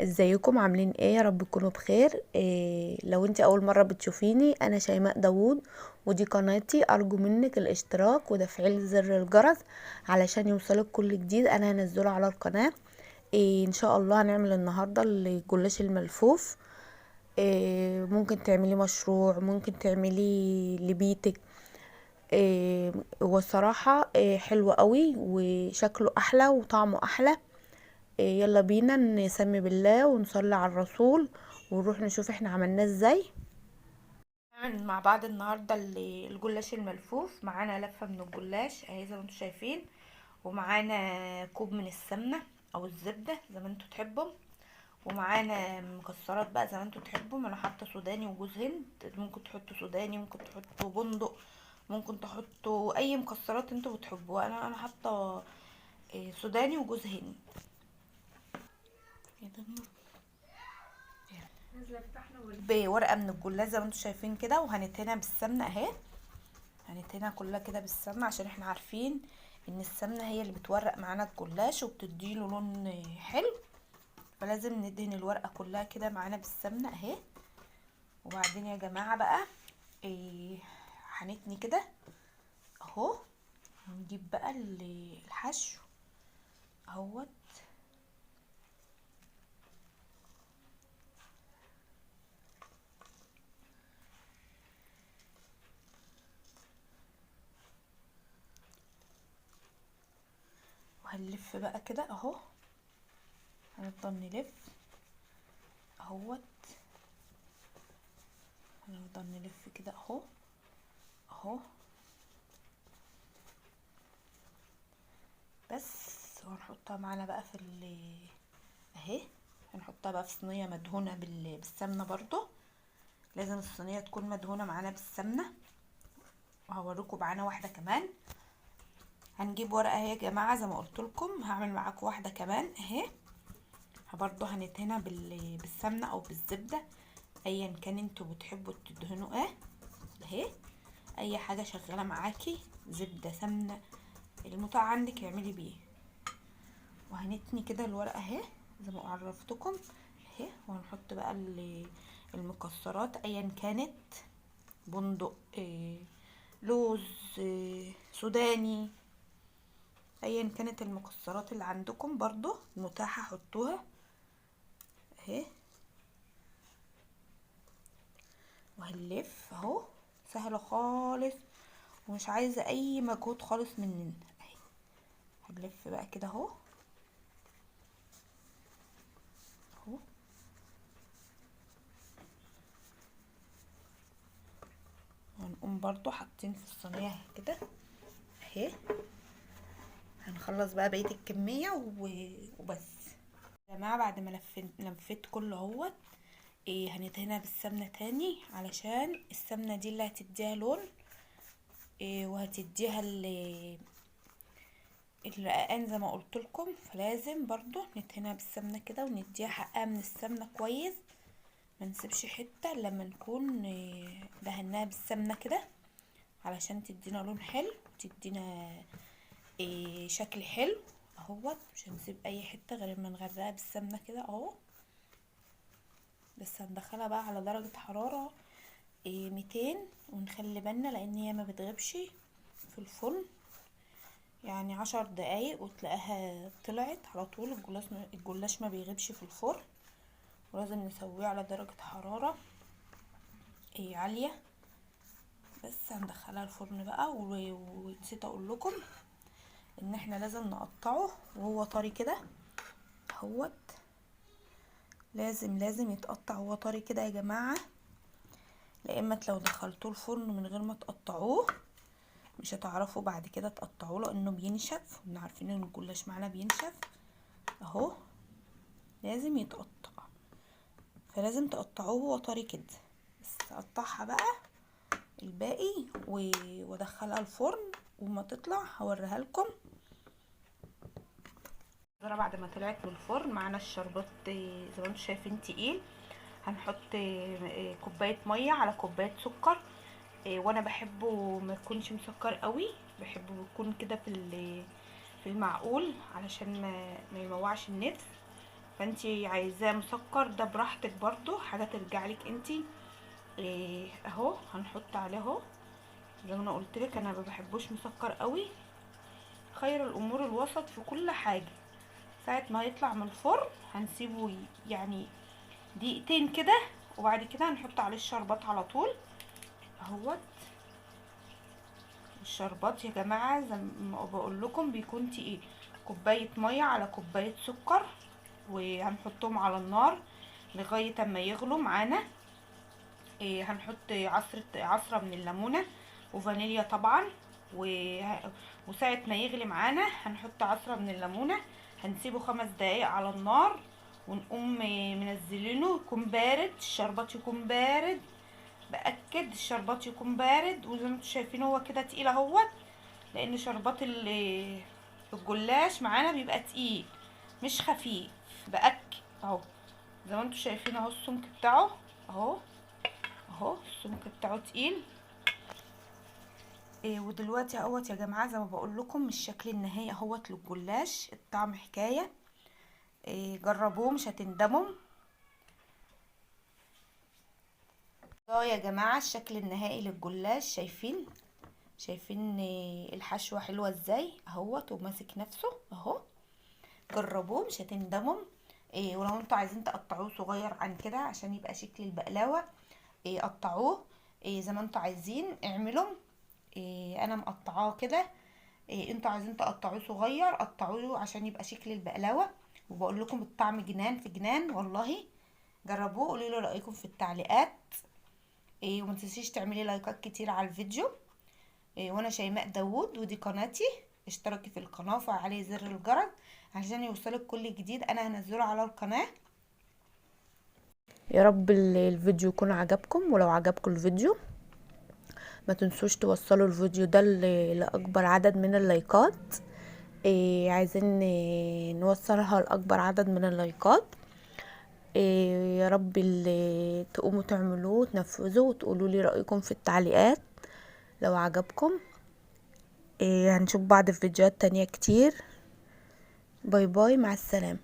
ازيكم عاملين ايه؟ يا رب تكونوا بخير. لو انت اول مره بتشوفيني، انا شيماء داوود، ودي قناتي. ارجو منك الاشتراك وتفعيل زر الجرس علشان يوصلك كل جديد انا هنزله على القناه. ان شاء الله هنعمل النهارده الجلاش الملفوف. ممكن تعملي مشروع، ممكن تعملي لبيتك. والصراحه حلو قوي وشكله احلى وطعمه احلى. يلا بينا نسمي بالله ونصلي على الرسول ونروح نشوف احنا عملناه ازاي. هنعمل مع بعض النهارده الجلاش الملفوف. معانا لفه من الجلاش اهي زي ما انتم شايفين، ومعانا كوب من السمنه او الزبده زي ما انتم تحبوا، ومعانا مكسرات بقى زي ما انتم تحبوا. انا حاطه سوداني وجوز هند، ممكن تحطوا سوداني، ممكن تحطوا بندق، ممكن تحطوا اي مكسرات انتوا بتحبوها. انا حاطه سوداني وجوز هند. بورقه من الجلاش زي ما انتم شايفين كده، وهندهنها بالسمنه اهي. هندهنها كلها كده بالسمنه عشان احنا عارفين ان السمنه هي اللي بتورق معانا الجلاش وبتديله لون حلو، فلازم ندهن الورقه كلها كده معانا بالسمنه اهي. وبعدين يا جماعه بقى هنتني كده اهو. هنجيب بقى الحشو اهوت. وهنلف بقى كده اهو، هنفضل نلف اهوت. هنفضل نلف كده اهو اهو بس. وهنحطها معانا بقى في اهي. هنحطها بقى في صينيه مدهونه بالسمنه برضو. لازم الصينيه تكون مدهونه معانا بالسمنه. وهوريكم معانا واحده كمان. هنجيب ورقه اهي يا جماعه زي ما قلت لكم، هعمل معاكم واحده كمان اهي. برضو هندهنها بالسمنه او بالزبده، ايا كان انتوا بتحبوا تدهنوا ايه اهي. اي حاجه شغاله معاكي، زبده سمنه المطاع عندك اعملي بيه. وهنتني كده الورقه اهي زي ما عرفتكم اهي. وهنحط بقى المكسرات ايا كانت، بندق، لوز، سوداني، ايا كانت المكسرات اللي عندكم برضو متاحه حطوها اهي. وهنلف اهو، سهله خالص ومش عايزه اي مجهود خالص مننا اهي. هنلف بقى كده اهو اهو. وهنقوم برضو حاطين في الصينيه كده اهي. هنخلص بقى بقيه الكميه وبس يا جماعه. بعد ما لفيت كله اهوت، هندهنها بالسمنه تاني علشان السمنه دي اللي هتديها لون، وهتديها الرقاقان زي ما قلت لكم. فلازم برضو ندهنها بالسمنه كده ونديها حقها من السمنه كويس، ما نسيبش حته لما نكون دهناها بالسمنه كده علشان تدينا لون حلو وتدينا شكل حلو اهوت. مش هنسيب اي حته غير ما نغرقها بالسمنه كده اهو. بس هندخلها بقى على درجه حراره 200، ونخلي بالنا لان هي ما بتغيبش في الفرن. يعني 10 دقايق وتلاقيها طلعت على طول. الجلاش ما بيغيبش في الفرن، ولازم نسويه على درجه حراره عاليه. بس هندخلها الفرن بقى. ونسيت اقول لكم ان احنا لازم نقطعه وهو طري كده اهوت. لازم يتقطع وهو طري كده يا جماعه، لان لو دخلتوه الفرن من غير ما تقطعوه مش هتعرفوا بعد كده تقطعوه لانه بينشف. احنا عارفين ان الجلاش معانا بينشف اهو. لازم يتقطع، فلازم تقطعوه وهو طري كده. بس اقطعها بقى الباقي وادخلها الفرن، وما تطلع هوريها لكم. بعد ما طلعت من الفرن معانا الشربات زي ما انتم شايفين تقيل. هنحط كوبايه ميه على كوبايه سكر. وانا بحبه ما يكونش مسكر قوي، بحبه يكون كده في المعقول علشان ما يموعش النفس. فانتي عايزاه مسكر ده براحتك برضو، حاجه ترجع لك انتي. اهو هنحط عليه اهو، زي ما انا قلت لك انا ما بحبوش مسكر قوي. خير الامور الوسط في كل حاجه. ساعه ما يطلع من الفرن هنسيبه يعني دقيقتين كده، وبعد كده هنحط عليه الشربات على طول اهوت. الشربات يا جماعه زي ما بقول لكم بيكون تقيل، كوبايه ميه على كوبايه سكر، وهنحطهم على النار لغايه اما يغلوا معانا. هنحط عصره من الليمونه وفانيليا طبعا، وساعه ما يغلي معانا هنحط عصره من الليمونه. هنسيبه 5 دقايق على النار، ونقوم منزلينه يكون بارد، الشربات يكون بارد. باكد الشربات يكون بارد، وزي ما انتم شايفين هو كده تقيل اهوت، لان شربات الجلاش معانا بيبقى تقيل مش خفيف. باكد اهو زي ما انتم شايفين اهو السمك بتاعه اهو، اهو السمك بتاعه تقيل. ودلوقتي اهوت يا جماعه زي ما بقول لكم الشكل النهائي اهوت للجلاش، الطعم حكايه. جربوه مش هتندموا. يا جماعه الشكل النهائي للجلاش، شايفين الحشوه حلوه ازاي اهوت وماسك نفسه اهو. جربوه مش هتندموا. ولو انتوا عايزين تقطعوه صغير عن كده عشان يبقى شكل البقلاوه، قطعوه زي ما انتوا عايزين اعملوا. انا مقطعاه كده. انتوا عايزين تقطعوه صغير قطعوه عشان يبقى شكل البقلاوه. وبقول لكم الطعم جنان في جنان والله. جربوه قولوا لي رايكم في التعليقات. وما تنسيش تعملي لايكات كتير على الفيديو. وانا شيماء داوود ودي قناتي، اشتركي في القناه وفعلي زر الجرس عشان يوصلك كل جديد انا هنزله على القناه. يا رب الفيديو يكون عجبكم، ولو عجبكم الفيديو ما تنسوش توصلوا الفيديو ده لاكبر عدد من اللايكات. عايزين نوصلها لاكبر عدد من اللايكات. يا رب اللي تقوموا تعملوه وتنفذوه وتقولوا لي رايكم في التعليقات لو عجبكم. هنشوف بعض في فيديوهات تانية كتير. باي باي، مع السلامة.